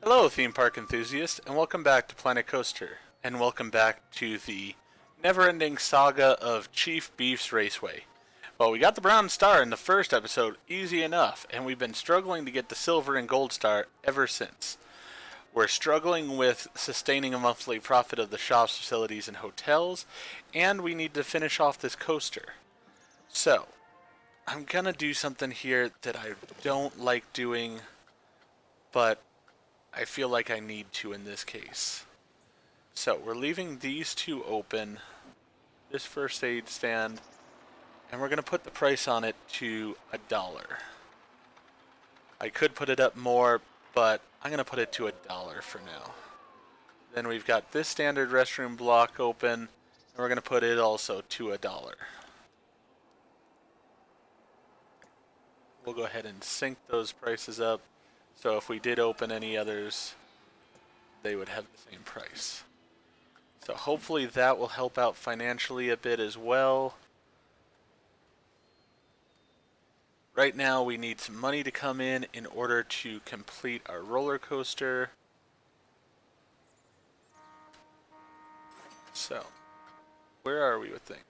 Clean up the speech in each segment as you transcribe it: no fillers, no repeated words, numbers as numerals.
Hello, theme park enthusiast, and welcome back to Planet Coaster, and welcome back to the never-ending saga of Chief Beef's Raceway. Well, we got the Brown Star in the first episode easy enough, and we've been struggling to get the Silver and Gold Star ever since. We're struggling with sustaining a monthly profit of the shops, facilities, and hotels, and we need to finish off this coaster. So, I'm gonna do something here that I don't like doing, but I feel like I need to in this case. So we're leaving these two open, this first aid stand, and we're going to put the price on it to $1. I could put it up more, but I'm going to put it to $1 for now. Then we've got this standard restroom block open, and we're going to put it also to $1. We'll go ahead and sync those prices up, so if we did open any others, they would have the same price. So hopefully that will help out financially a bit as well. Right now we need some money to come in order to complete our roller coaster. So, where are we with things?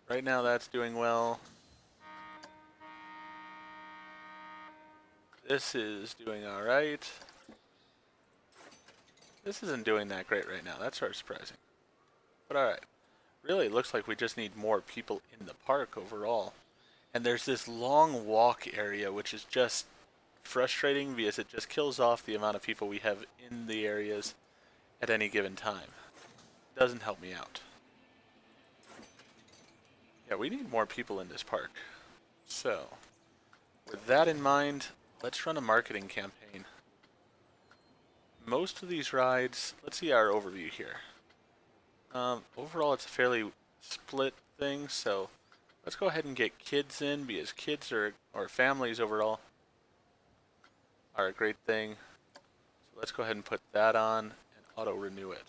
Right now that's doing well. This is doing alright. This isn't doing that great right now. That's sort of surprising. But alright. Really, it looks like we just need more people in the park overall. And there's this long walk area, which is just frustrating because it just kills off the amount of people we have in the areas at any given time. Doesn't help me out. Yeah, we need more people in this park. So, with that in mind, let's run a marketing campaign. Most of these rides, let's see our overview here. Overall, it's a fairly split thing, so let's go ahead and get kids in because kids or families overall are a great thing. So let's go ahead and put that on and auto renew it.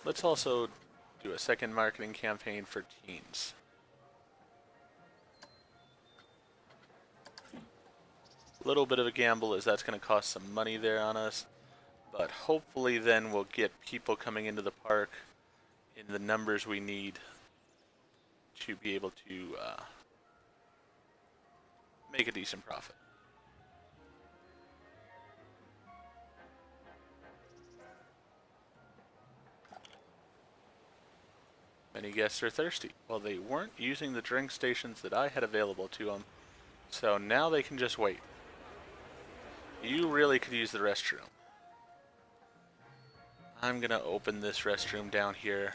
Let's also do a second marketing campaign for teens. A little bit of a gamble as that's going to cost some money there on us, but hopefully then we'll get people coming into the park in the numbers we need to be able to make a decent profit. Many guests are thirsty. Well, they weren't using the drink stations that I had available to them, so now they can just wait. You really could use the restroom. I'm gonna open this restroom down here.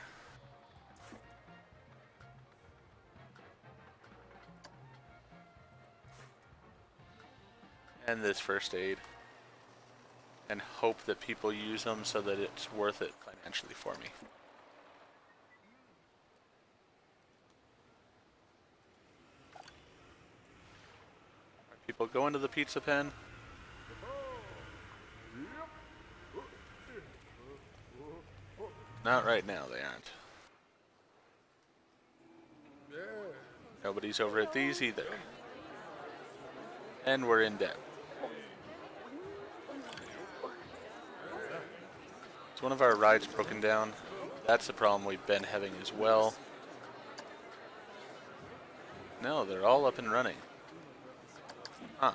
And this first aid. And hope that people use them so that it's worth it financially for me. Are people going to the pizza pen? Not right now, they aren't. Nobody's over at these either. And we're in debt. Is one of our rides broken down? That's the problem we've been having as well. No, they're all up and running. Huh.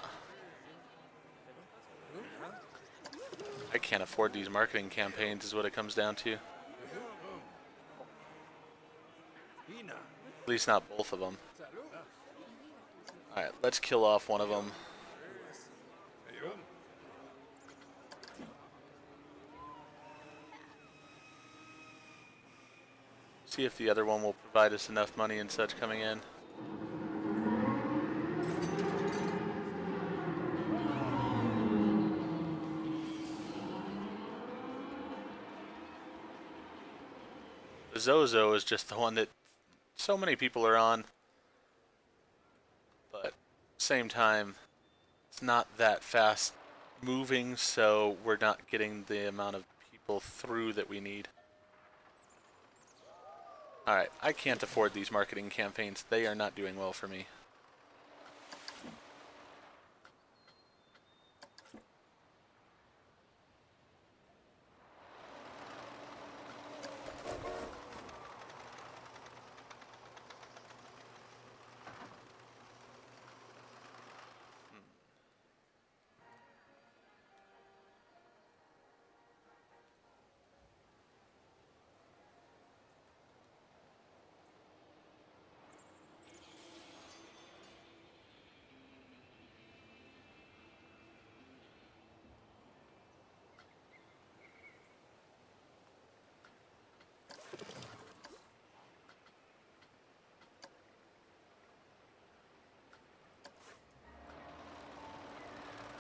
I can't afford these marketing campaigns is what it comes down to. At least not both of them. Alright, let's kill off one of them. See if the other one will provide us enough money and such coming in. The Zozo is just the one that so many people are on, but same time, it's not that fast moving, so we're not getting the amount of people through that we need. Alright, I can't afford these marketing campaigns. They are not doing well for me.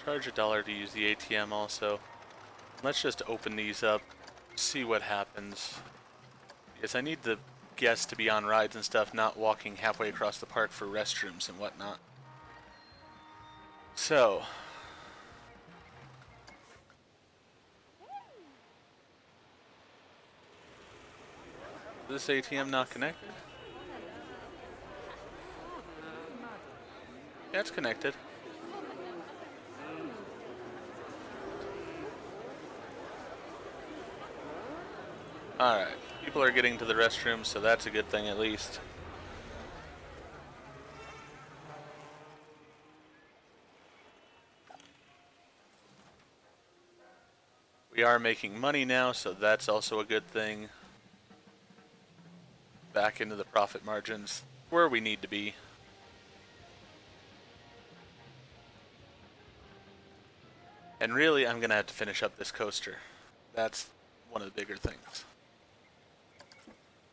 Charge $1 to use the ATM also. Let's just open these up, see what happens. Because I need the guests to be on rides and stuff, not walking halfway across the park for restrooms and whatnot. So, is this ATM not connected? Yeah, it's connected. Alright, people are getting to the restroom, so that's a good thing at least. We are making money now, so that's also a good thing. Back into the profit margins, where we need to be. And really, I'm going to have to finish up this coaster. That's one of the bigger things.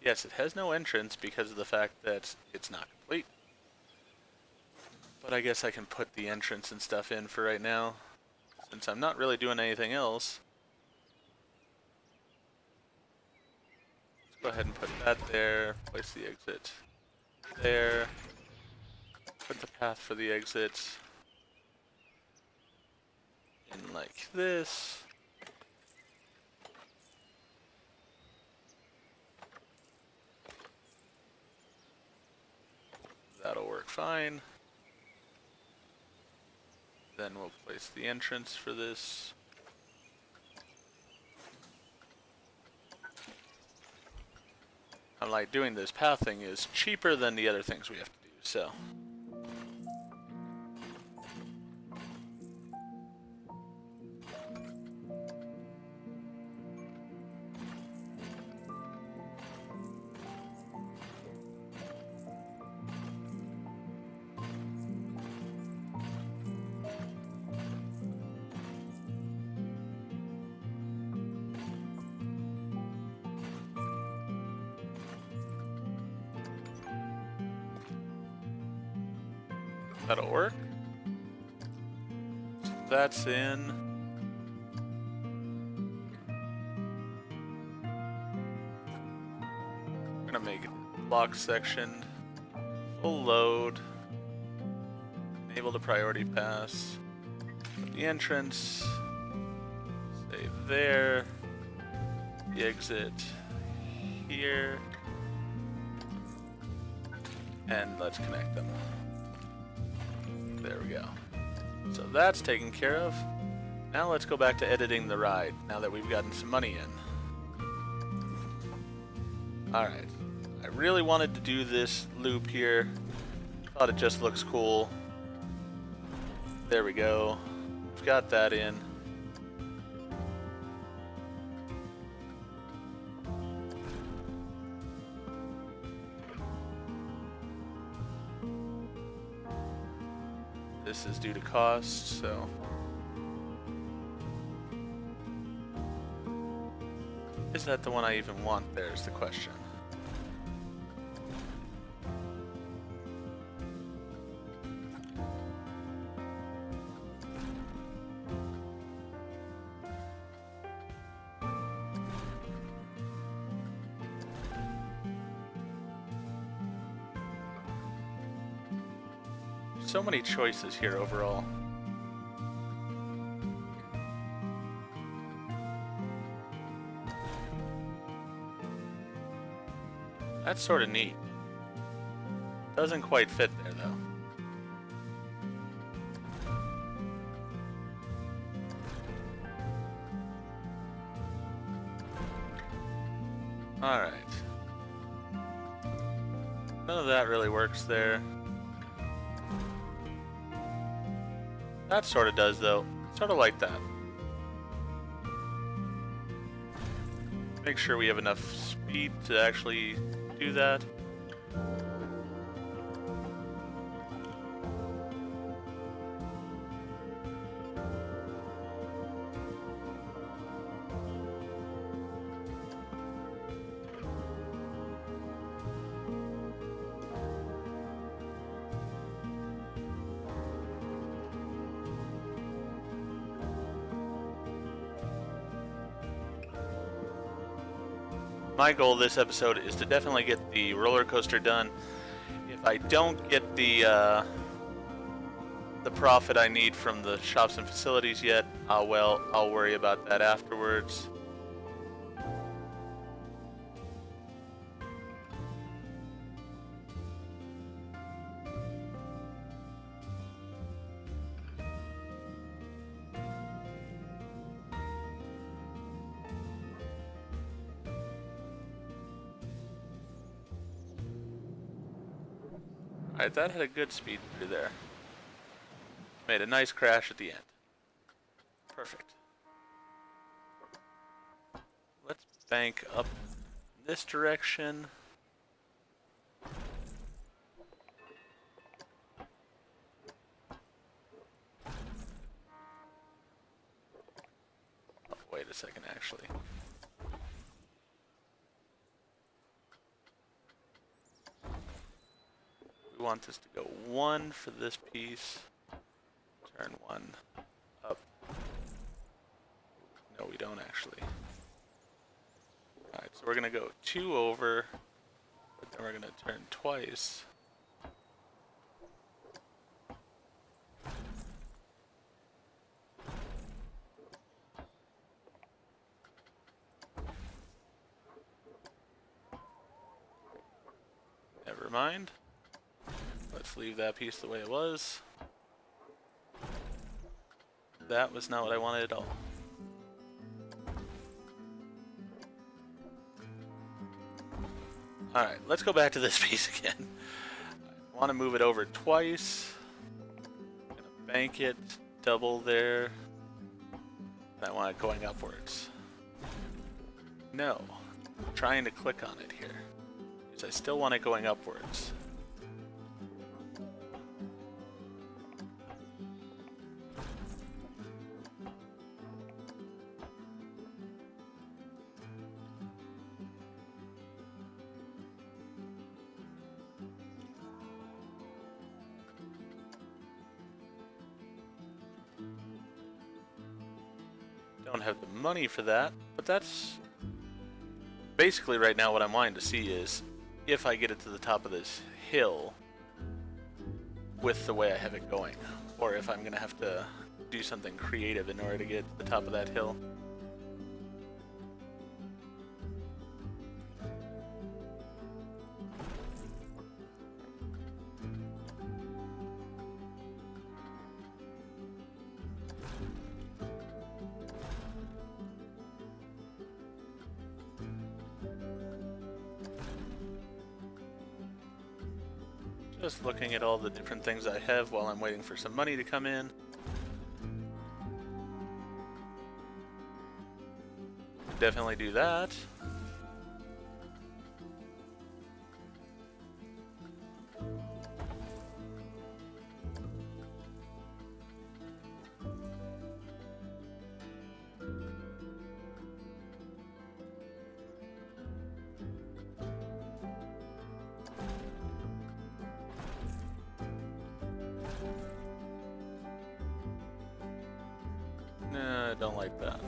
Yes, it has no entrance because of the fact that it's not complete. But I guess I can put the entrance and stuff in for right now, since I'm not really doing anything else. Let's go ahead and put that there, place the exit there, put the path for the exit in like this. That'll work fine. Then we'll place the entrance for this. I'm like, doing this path thing is cheaper than the other things we have to do, so. That'll work. So that's in. We're gonna make it block section, full load, enable the priority pass, put the entrance, stay there, the exit here, and let's connect them. There we go. So that's taken care of. Now let's go back to editing the ride, now that we've gotten some money in. Alright. I really wanted to do this loop here. Thought it just looks cool. There we go. We've got that in. This is due to cost, so. Is that the one I even want? There's the question. So many choices here overall. That's sort of neat. Doesn't quite fit there, though. Alright. None of that really works there. That sort of does, though. Sort of like that. Make sure we have enough speed to actually do that. My goal this episode is to definitely get the roller coaster done. If I don't get the profit I need from the shops and facilities yet, well, I'll worry about that afterwards. Alright, that had a good speed through there. Made a nice crash at the end. Perfect. Let's bank up this direction. Oh, wait a second, actually. We want this to go 1 for this piece. Turn 1 up. No, we don't actually. Alright, so we're going to go 2 over, but then we're going to turn twice. Never mind. Let's leave that piece the way it was. That was not what I wanted at all. Alright, let's go back to this piece again. I want to move it over twice. I'm gonna bank it, double there. And I want it going upwards. No. I'm trying to click on it here. Because I still want it going upwards. Don't have the money for that, but that's basically right now what I'm wanting to see is if I get it to the top of this hill with the way I have it going, or if I'm going to have to do something creative in order to get to the top of that hill. Just looking at all the different things I have while I'm waiting for some money to come in. Definitely do that. Nah, I don't like that.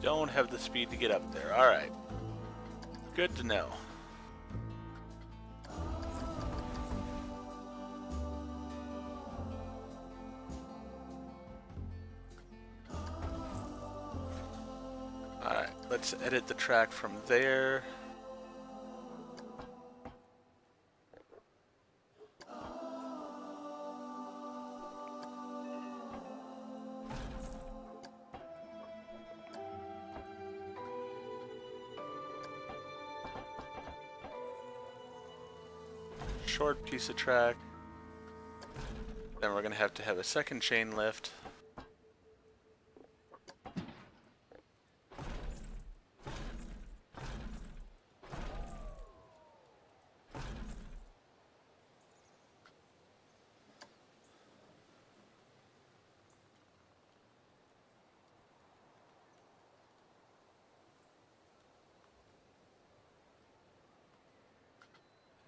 don't have the speed to get up there. Alright. Good to know. Alright, let's edit the track from there. Short piece of track. Then we're going to have a second chain lift.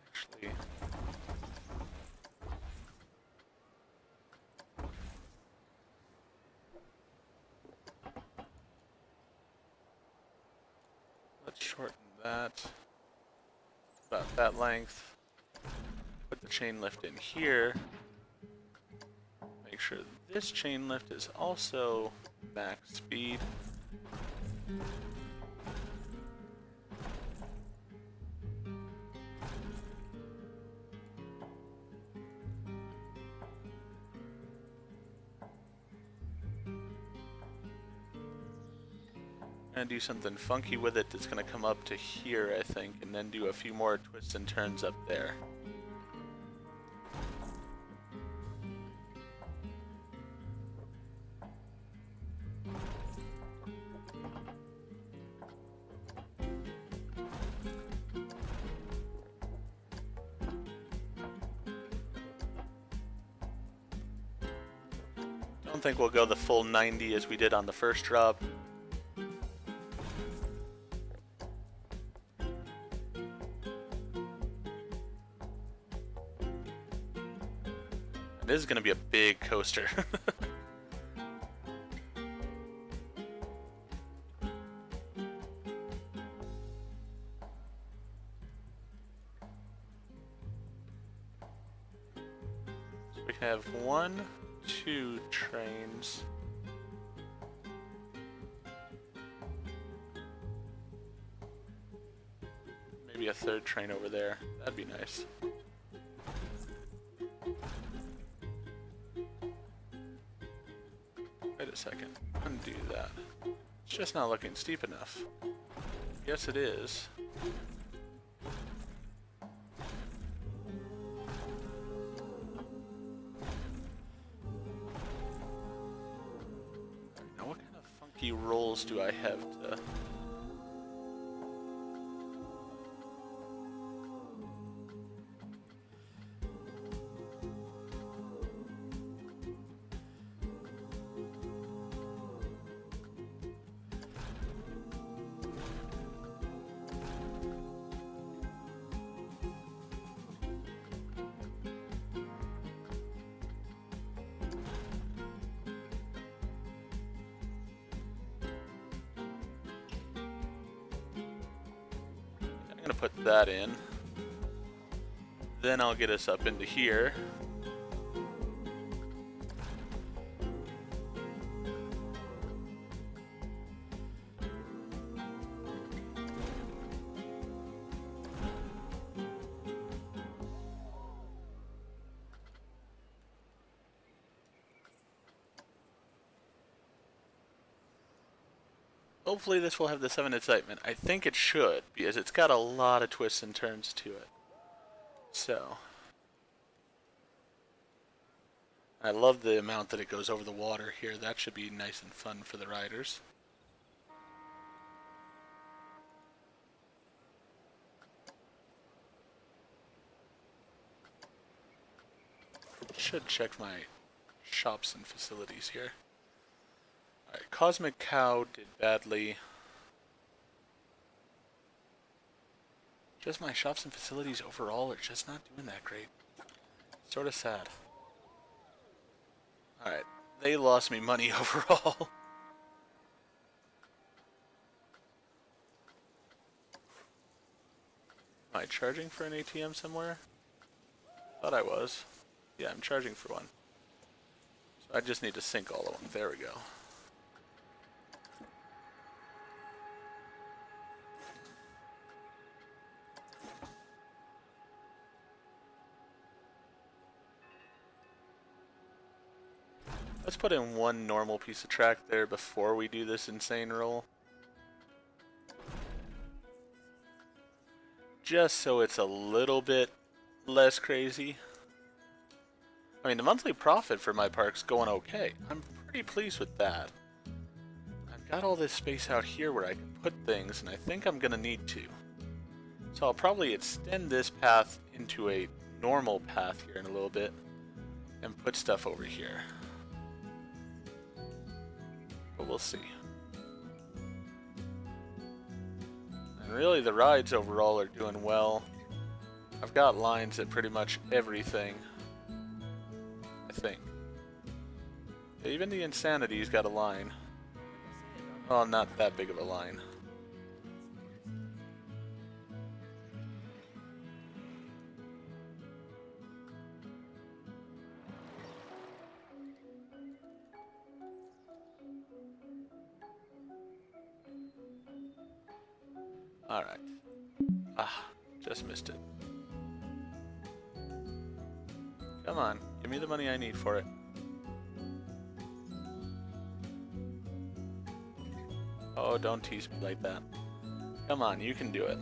Actually, let's shorten that. About that length. Put the chain lift in here. Make sure this chain lift is also max speed. Gonna do something funky with it that's gonna come up to here, I think, and then do a few more twists and turns up there. Don't think we'll go the full 90 as we did on the first drop. This is going to be a big coaster. So we have 1, 2 trains. Maybe a third train over there. That'd be nice. Wait a second. Undo that. It's just not looking steep enough. Yes, it is. Now, what kind of funky rolls do I have to... I'm gonna put that in. Then I'll get us up into here. Hopefully this will have the 7 excitement. I think it should, because it's got a lot of twists and turns to it. So. I love the amount that it goes over the water here. That should be nice and fun for the riders. Should check my shops and facilities here. Alright, Cosmic Cow did badly. Just my shops and facilities overall are just not doing that great. Sort of sad. Alright, they lost me money overall. I charging for an ATM somewhere? Thought I was. Yeah, I'm charging for one. So I just need to sync all of them. There we go. Let's put in one normal piece of track there before we do this insane roll. Just so it's a little bit less crazy. I mean, the monthly profit for my park's going okay. I'm pretty pleased with that. I've got all this space out here where I can put things, and I think I'm gonna need to. So I'll probably extend this path into a normal path here in a little bit, and put stuff over here. But we'll see. And really, the rides overall are doing well. I've got lines at pretty much everything, I think. Even the Insanity's got a line. Well, not that big of a line. Alright. Ah, just missed it. Come on, give me the money I need for it. Oh, don't tease me like that. Come on, you can do it.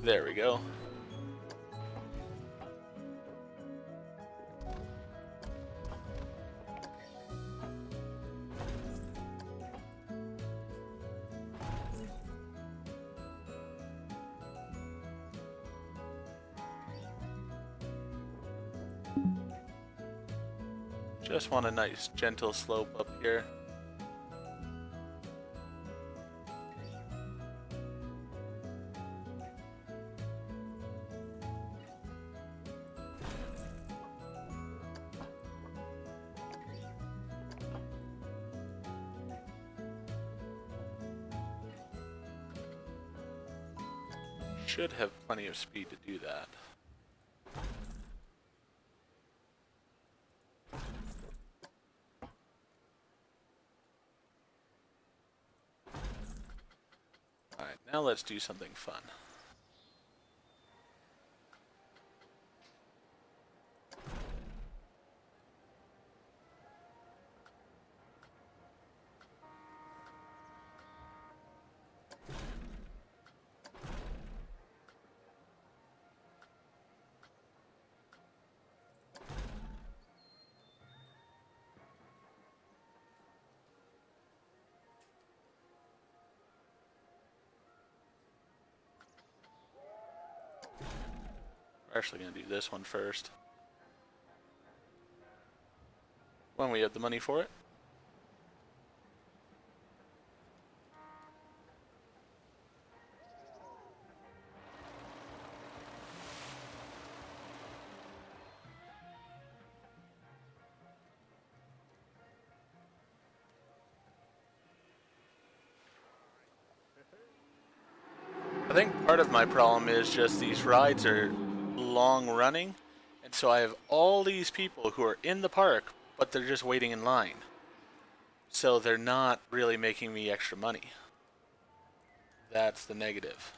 There we go. Just want a nice gentle slope up here. Should have plenty of speed to do that. Alright, now let's do something fun. We're actually going to do this one first. When we have the money for it. I think part of my problem is just these rides are long running, and so I have all these people who are in the park, but they're just waiting in line. So they're not really making me extra money. That's the negative.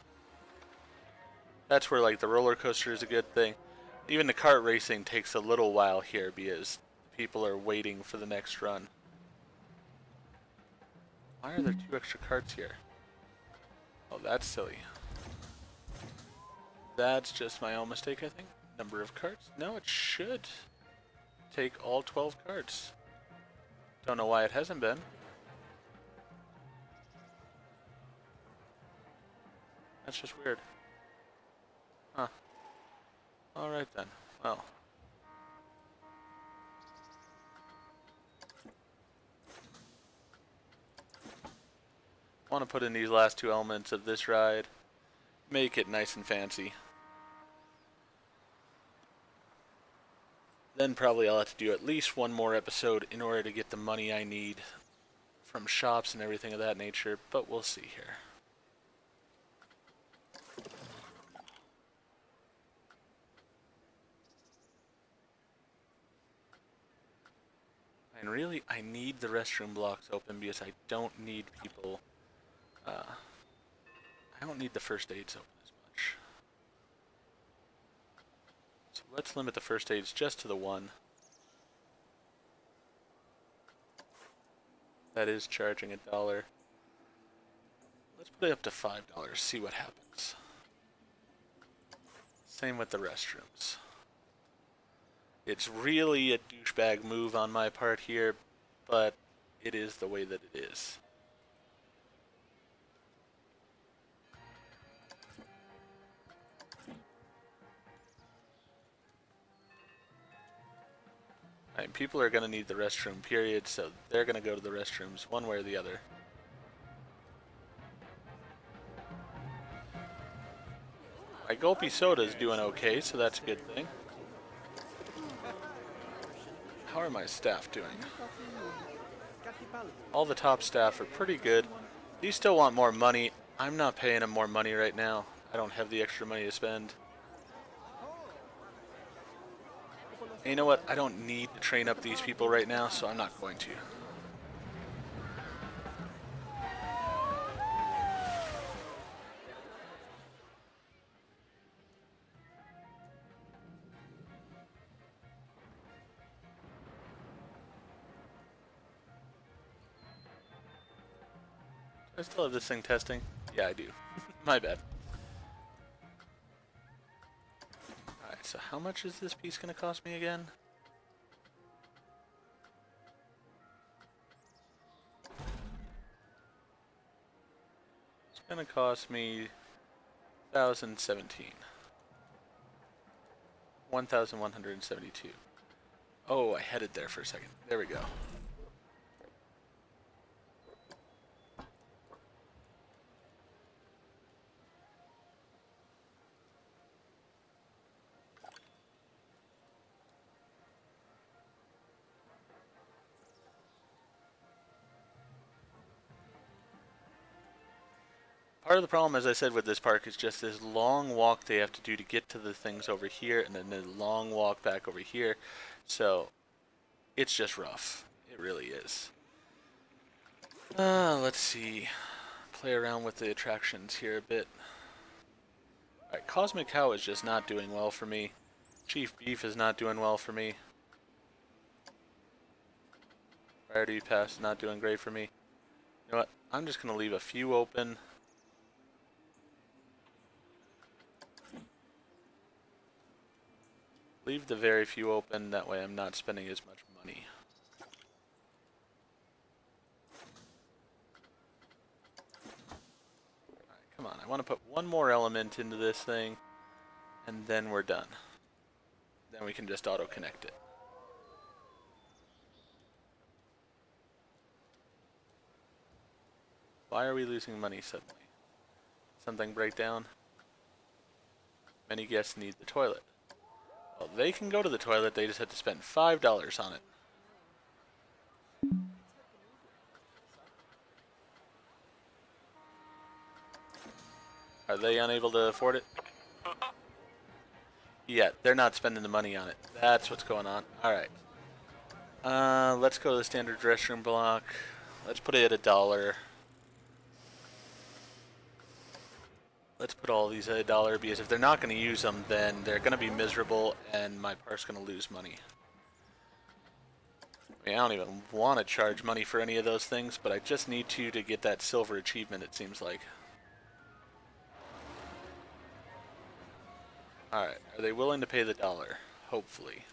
That's where like the roller coaster is a good thing. Even the kart racing takes a little while here because people are waiting for the next run. Why are there 2 extra carts here? Oh, that's silly. That's just my own mistake, I think. Number of carts? No, it should take all 12 carts. Don't know why it hasn't been. That's just weird. Huh. Alright then. Well. I want to put in these last 2 elements of this ride. Make it nice and fancy. Then probably I'll have to do at least one more episode in order to get the money I need from shops and everything of that nature, but we'll see here. And really, I need the restroom blocks open because I don't need people, I don't need the first aids open as much. So let's limit the first aids just to the one. That is charging $1. Let's put it up to $5, see what happens. Same with the restrooms. It's really a douchebag move on my part here, but it is the way that it is. Right, people are going to need the restroom, period, so they're going to go to the restrooms one way or the other. My Gulpy Soda is doing okay, so that's a good thing. How are my staff doing? All the top staff are pretty good. These still want more money. I'm not paying them more money right now. I don't have the extra money to spend. And you know what? I don't need to train up these people right now, so I'm not going to. I still have this thing testing? Yeah, I do. My bad. Alright, so how much is this piece going to cost me again? It's going to cost me 1,017. 1,172. Oh, I headed there for a second. There we go. Part of the problem, as I said, with this park is just this long walk they have to do to get to the things over here, and then the long walk back over here. So, it's just rough. It really is. Let's see. Play around with the attractions here a bit. Alright, Cosmic Cow is just not doing well for me. Chief Beef is not doing well for me. Priority Pass is not doing great for me. You know what? I'm just going to leave a few open. Leave the very few open, that way I'm not spending as much money. Alright, come on, I want to put one more element into this thing, and then we're done. Then we can just auto-connect it. Why are we losing money suddenly? Something break down? Many guests need the toilet. Well, they can go to the toilet, they just have to spend $5 on it. Are they unable to afford it? Yeah, they're not spending the money on it. That's what's going on. Alright. Let's go to the standard restroom block. Let's put it at $1. Let's put all these at $1, because if they're not going to use them, then they're going to be miserable, and my park's going to lose money. I mean, I don't even want to charge money for any of those things, but I just need to get that silver achievement, it seems like. Alright, are they willing to pay the $1? Hopefully.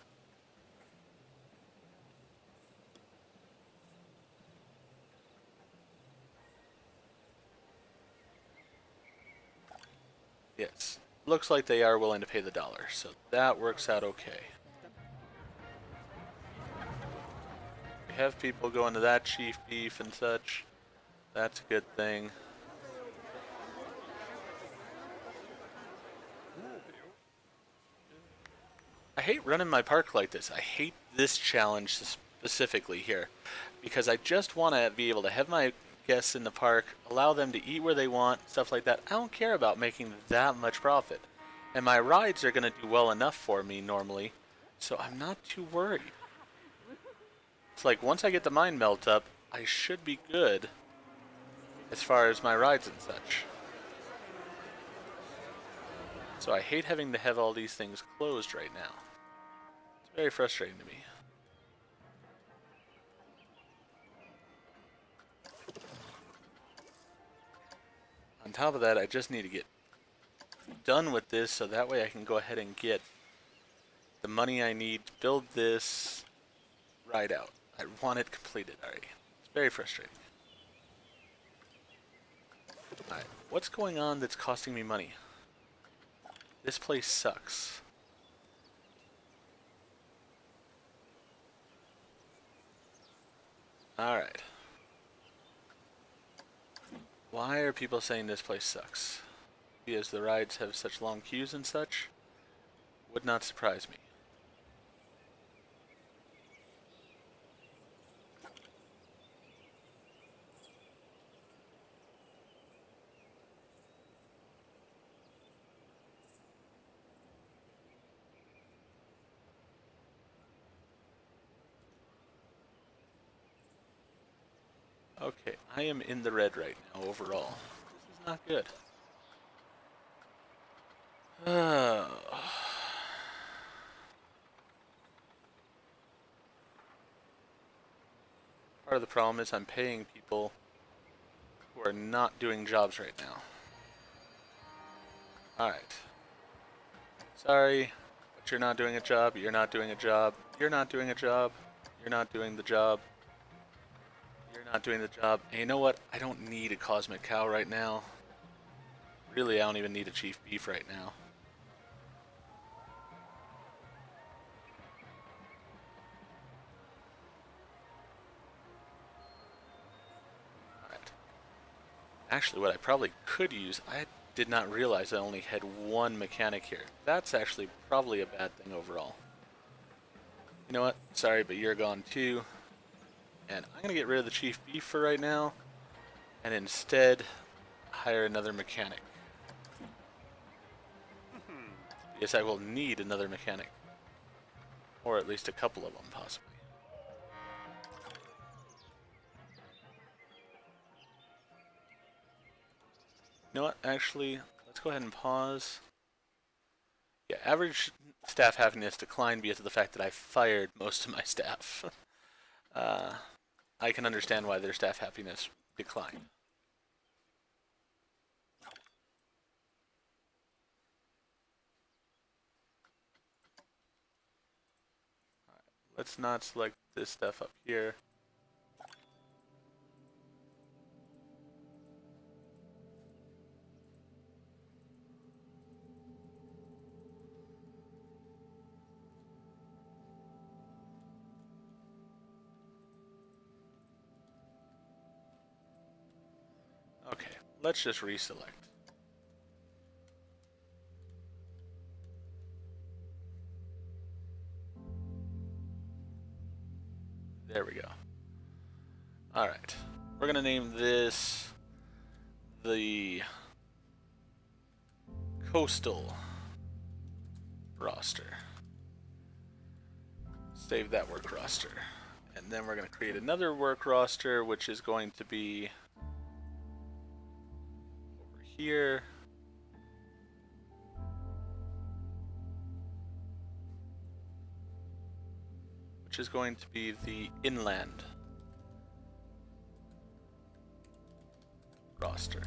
Yes. Looks like they are willing to pay the $1, so that works out okay. We have people going to that Chief Beef and such. That's a good thing. I hate running my park like this. I hate this challenge specifically here because I just want to be able to have my guests in the park, allow them to eat where they want, stuff like that. I don't care about making that much profit. And my rides are going to do well enough for me normally, so I'm not too worried. It's like once I get the mind melt up, I should be good as far as my rides and such. So I hate having to have all these things closed right now. It's very frustrating to me. On top of that, I just need to get done with this so that way I can go ahead and get the money I need to build this ride out. I want it completed already. It's very frustrating. Alright, what's going on that's costing me money? This place sucks. Alright. Why are people saying this place sucks? Because the rides have such long queues and such? Would not surprise me. Okay, I am in the red right now overall. This is not good. Part of the problem is I'm paying people who are not doing jobs right now. Alright. Sorry, but you're not doing a job, you're not doing a job, you're not doing a job, you're not doing the job, you're not doing the job. And you know what? I don't need a cosmic cow right now. Really, I don't even need a chief beef right now. Alright. Actually, what I probably could use, I did not realize I only had one mechanic here. That's actually probably a bad thing overall. You know what? Sorry, but you're gone too. And I'm going to get rid of the chief beef for right now, and instead hire another mechanic. Yes, I will need another mechanic. Or at least a couple of them, possibly. You know what? Actually, let's go ahead and pause. Yeah, average staff happiness declined because of the fact that I fired most of my staff. I can understand why their staff happiness declined. Let's not select this stuff up here. Okay, let's just reselect. There we go. Alright, we're gonna name this the Coastal roster. Save that work roster. And then we're going to create another work roster, which is going to be over here. Which is going to be the inland roster.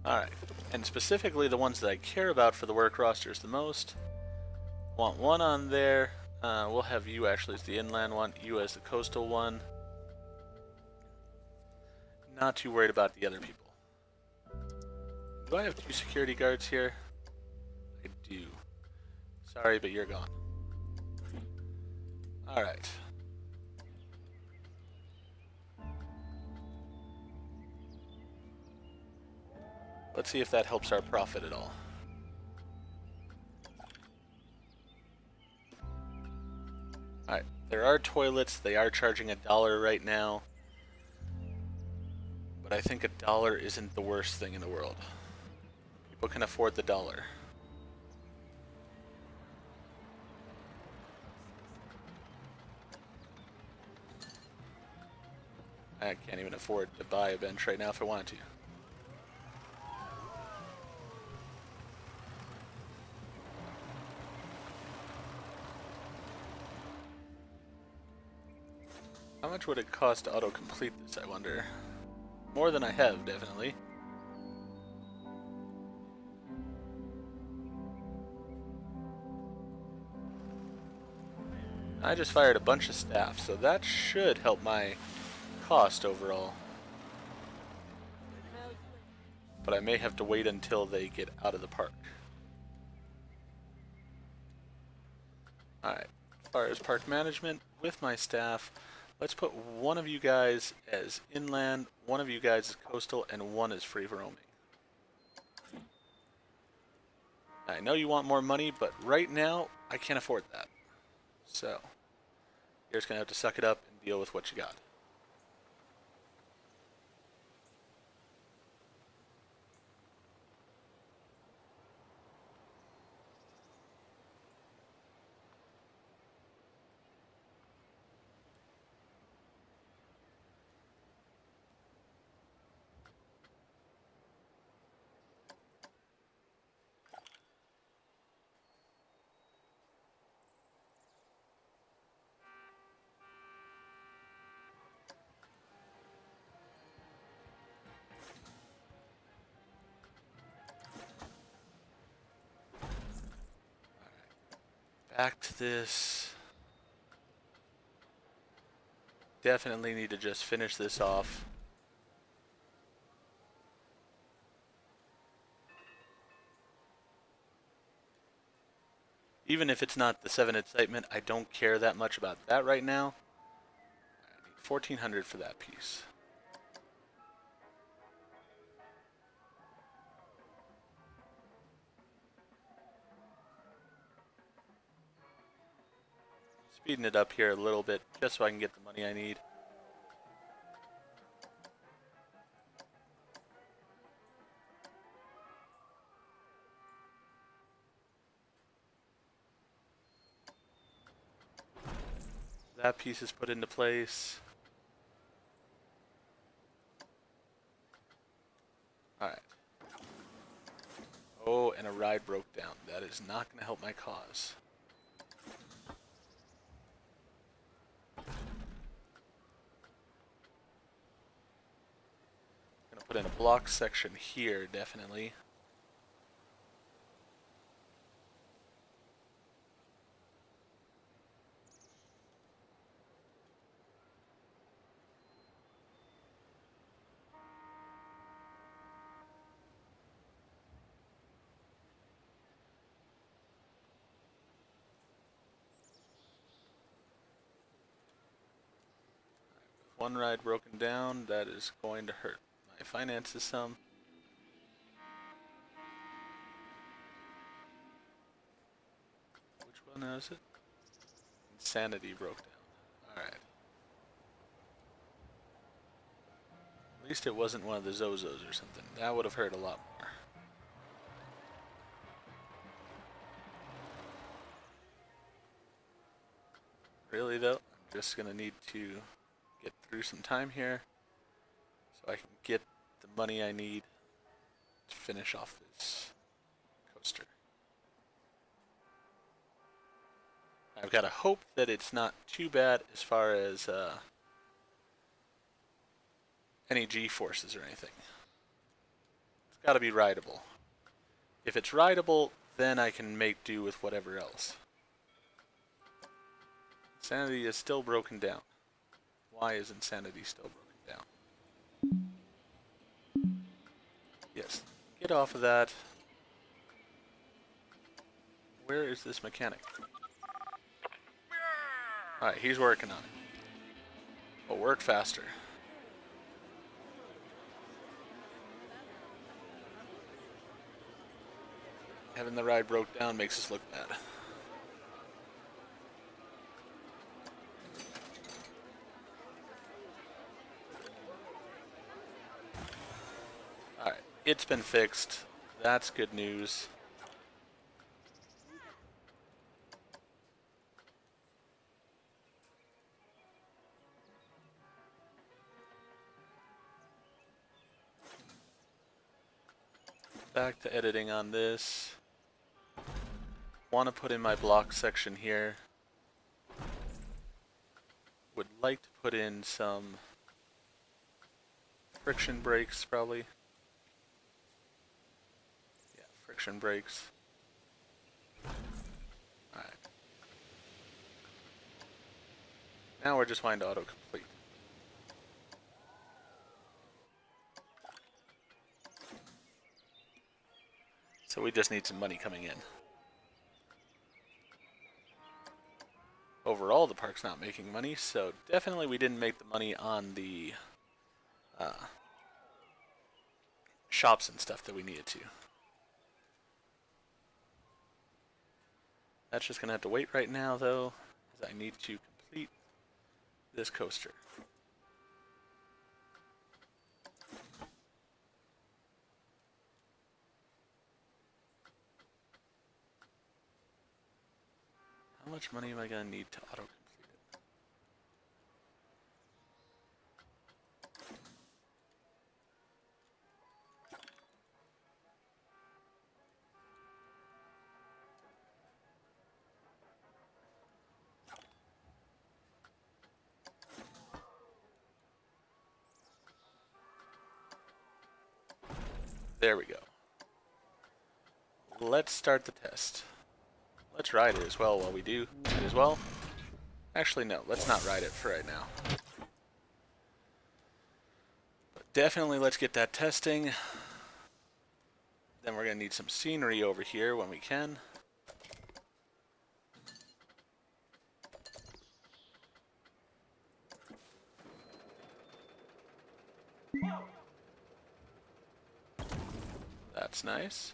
Alright, and specifically the ones that I care about for the work rosters the most. Want one on there. We'll have you actually as the inland one, you as the coastal one. Not too worried about the other people. Do I have 2 security guards here? I do. Sorry, but you're gone. Alright. Let's see if that helps our profit at all. Alright, there are toilets. They are charging $1 right now. But I think $1 isn't the worst thing in the world. People can afford the dollar. I can't even afford to buy a bench right now if I wanted to. How much would it cost to auto-complete this, I wonder? More than I have, definitely. I just fired a bunch of staff, so that should help my cost overall. But I may have to wait until they get out of the park. Alright, as far as park management, with my staff, let's put one of you guys as inland, one of you guys as coastal, and one as free roaming. I know you want more money, but right now, I can't afford that. So, you're just going to have to suck it up and deal with what you got. Back to this. Definitely need to just finish this off. Even if it's not the 7 incitement, I don't care that much about that right now. I need 1400 for that piece. Speeding it up here a little bit just so I can get the money I need. That piece is put into place. Alright. Oh, and a ride broke down. That is not going to help my cause. Going to put in a block section here, definitely. One ride broken down, that is going to hurt my finances some. Which one is it? Insanity broke down. Alright. At least it wasn't one of the Zozos or something. That would have hurt a lot more. Really though, I'm just going to need to get through some time here so I can get the money I need to finish off this coaster. I've got to hope that it's not too bad as far as any G-forces or anything. It's got to be rideable. If it's rideable, then I can make do with whatever else. Insanity is still broken down. Why is Insanity still broken down? Yes, get off of that. Where is this mechanic? Alright, he's working on it. But work faster. Having the ride broke down makes us look bad. It's been fixed. That's good news. Back to editing on this. Want to put in my block section here. Would like to put in some friction brakes, probably. Yeah, friction brakes. Alright. Now we're just wanting to autocomplete. So we just need some money coming in. Overall, the park's not making money, so definitely we didn't make the money on the shops and stuff that we needed to. That's just going to have to wait right now, though, as I need to complete this coaster. How much money am I going to need to auto-complete it? There we go. Let's start the test. Let's ride it as well while we do it as well. Actually, no, let's not ride it for right now. But definitely let's get that testing. Then we're going to need some scenery over here when we can. That's nice.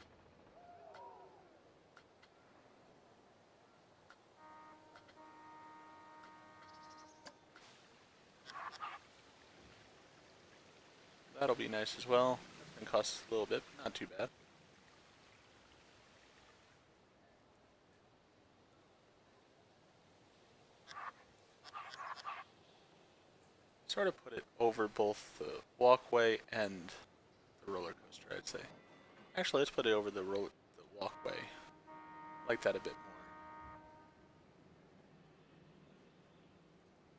That'll be nice as well. It costs a little bit, but not too bad. Sort of put it over both the walkway and the roller coaster, I'd say. Actually, let's put it over the walkway. Like that a bit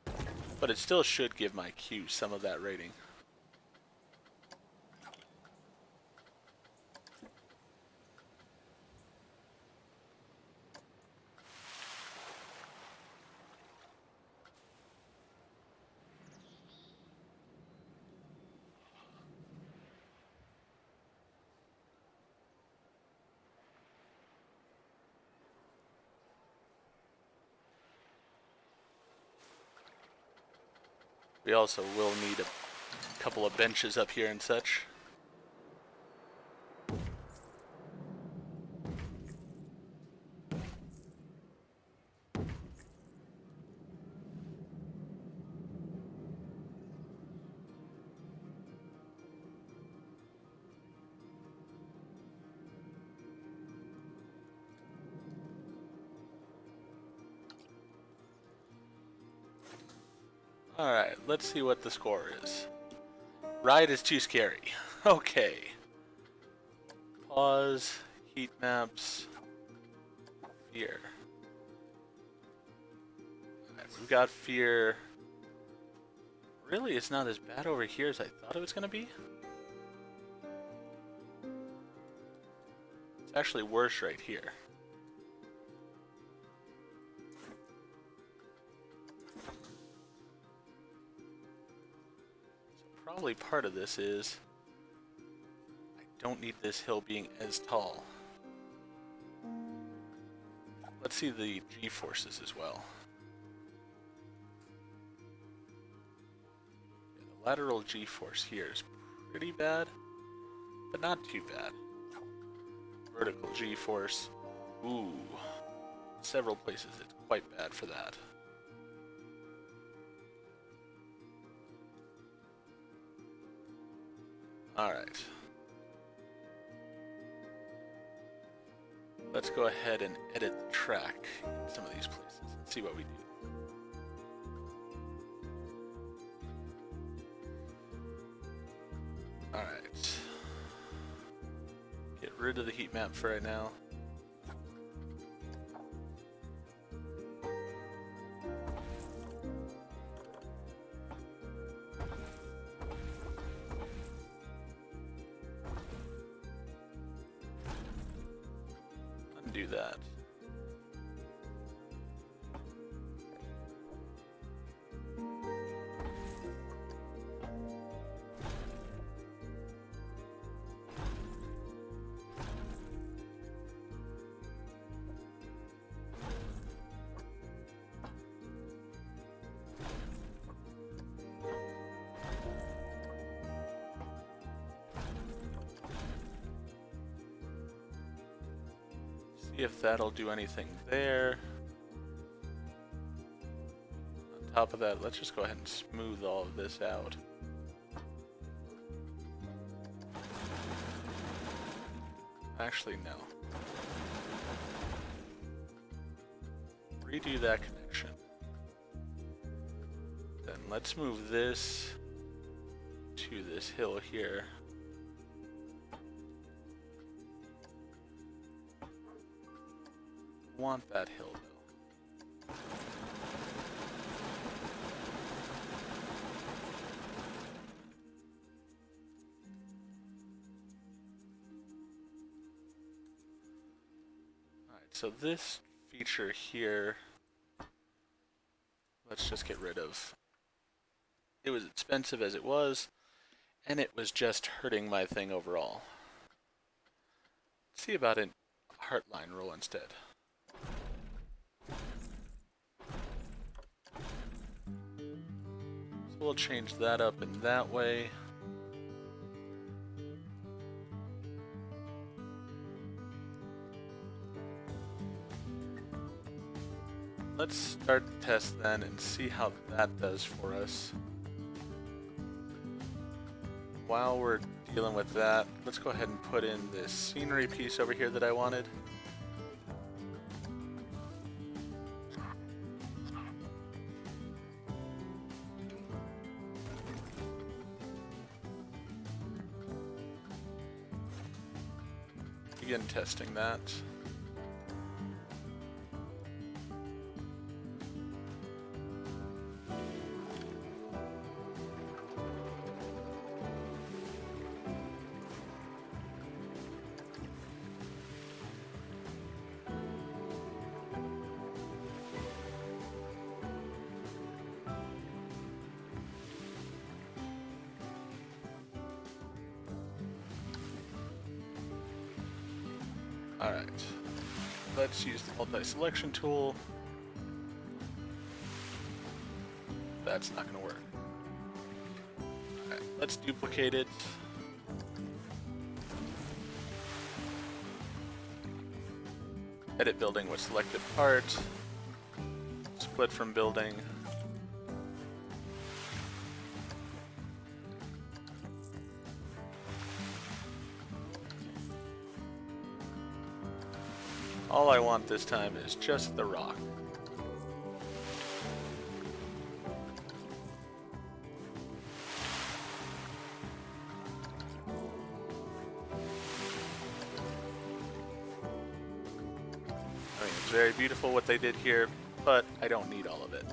more. But it still should give my queue some of that rating. We also will need a couple of benches up here and such. Alright, let's see what the score is. Ride is too scary. Okay. Pause. Heat maps. Fear. Alright, we've got fear. Really, it's not as bad over here as I thought it was going to be. It's actually worse right here. Probably part of this is I don't need this hill being as tall. Let's see the G-forces as well. Yeah, the lateral G-force here is pretty bad, but not too bad. Vertical G-force, ooh, several places it's quite bad for that. Alright. Let's go ahead and edit the track in some of these places and see what we do. Alright. Get rid of the heat map for right now. Undo that. See if that'll do anything there. On top of that, let's just go ahead and smooth all of this out. Actually, no. Redo that connection. Then let's move this to this hill here. Want that hill though. Alright, so this feature here, let's just get rid of. It was expensive as it was, and it was just hurting my thing overall. Let's see about a heartline roll instead. We'll change that up in that way. Let's start the test then and see how that does for us. While we're dealing with that, let's go ahead and put in this scenery piece over here that I wanted. Begin testing that. Alright, let's use the multi-selection tool. That's not going to work. Alright, let's duplicate it. Edit building with selected part. Split from building. All I want this time is just the rock. I mean, it's very beautiful what they did here, but I don't need all of it.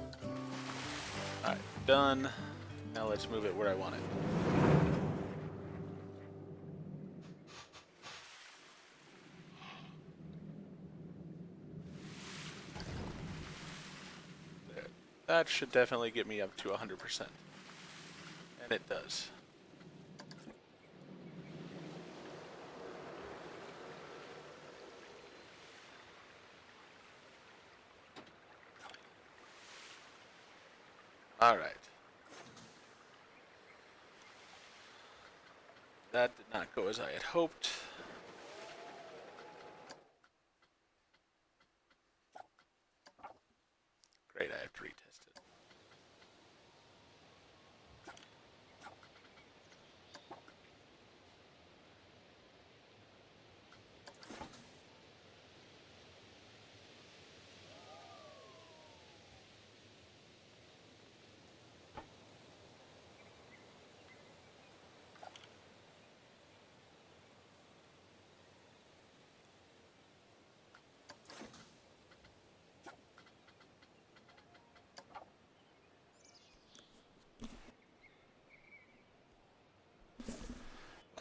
Alright, done. Now let's move it where I want it. That should definitely get me up to 100%. And it does. Alright. That did not go as I had hoped. Great, I have to retest it.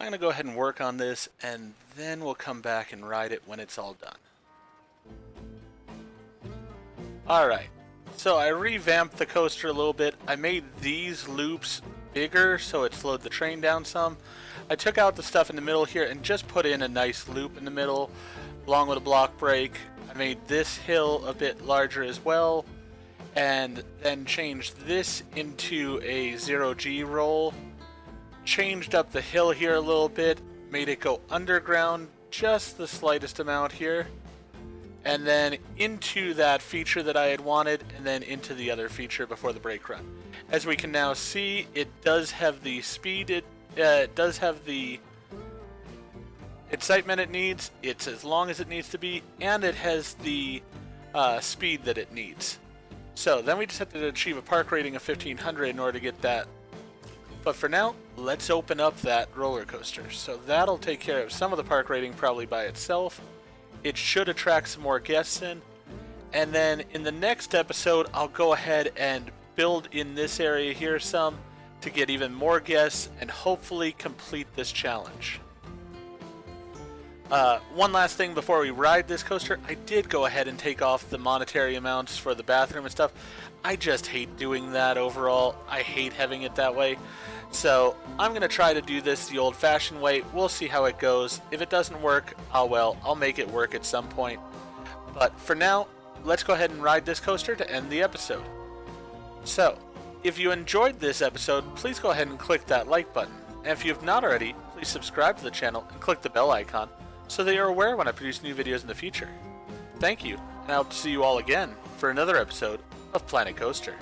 I'm going to go ahead and work on this, and then we'll come back and ride it when it's all done. Alright, so I revamped the coaster a little bit. I made these loops bigger so it slowed the train down some. I took out the stuff in the middle here and just put in a nice loop in the middle along with a block brake. I made this hill a bit larger as well, and then changed this into a 0G roll. Changed up the hill here a little bit, made it go underground just the slightest amount here, and then into that feature that I had wanted, and then into the other feature before the brake run. As we can now see, it does have the speed, it does have the excitement it needs, it's as long as it needs to be, and it has the speed that it needs. So then we just have to achieve a park rating of 1500 in order to get that. But for now, let's open up that roller coaster. So that'll take care of some of the park rating probably by itself. It should attract some more guests in. And then in the next episode, I'll go ahead and build in this area here some to get even more guests and hopefully complete this challenge. One last thing before we ride this coaster, I did go ahead and take off the monetary amounts for the bathroom and stuff. I just hate doing that overall. I hate having it that way. So I'm going to try to do this the old-fashioned way. We'll see how it goes. If it doesn't work, oh well, I'll make it work at some point. But for now, let's go ahead and ride this coaster to end the episode. So, if you enjoyed this episode, please go ahead and click that like button. And if you have not already, please subscribe to the channel and click the bell icon so that you're aware when I produce new videos in the future. Thank you, and I hope to see you all again for another episode of Planet Coaster.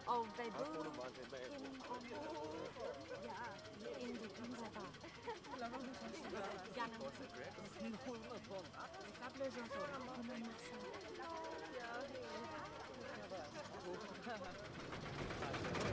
Oh, they do him on in the Kinderbar. Ja,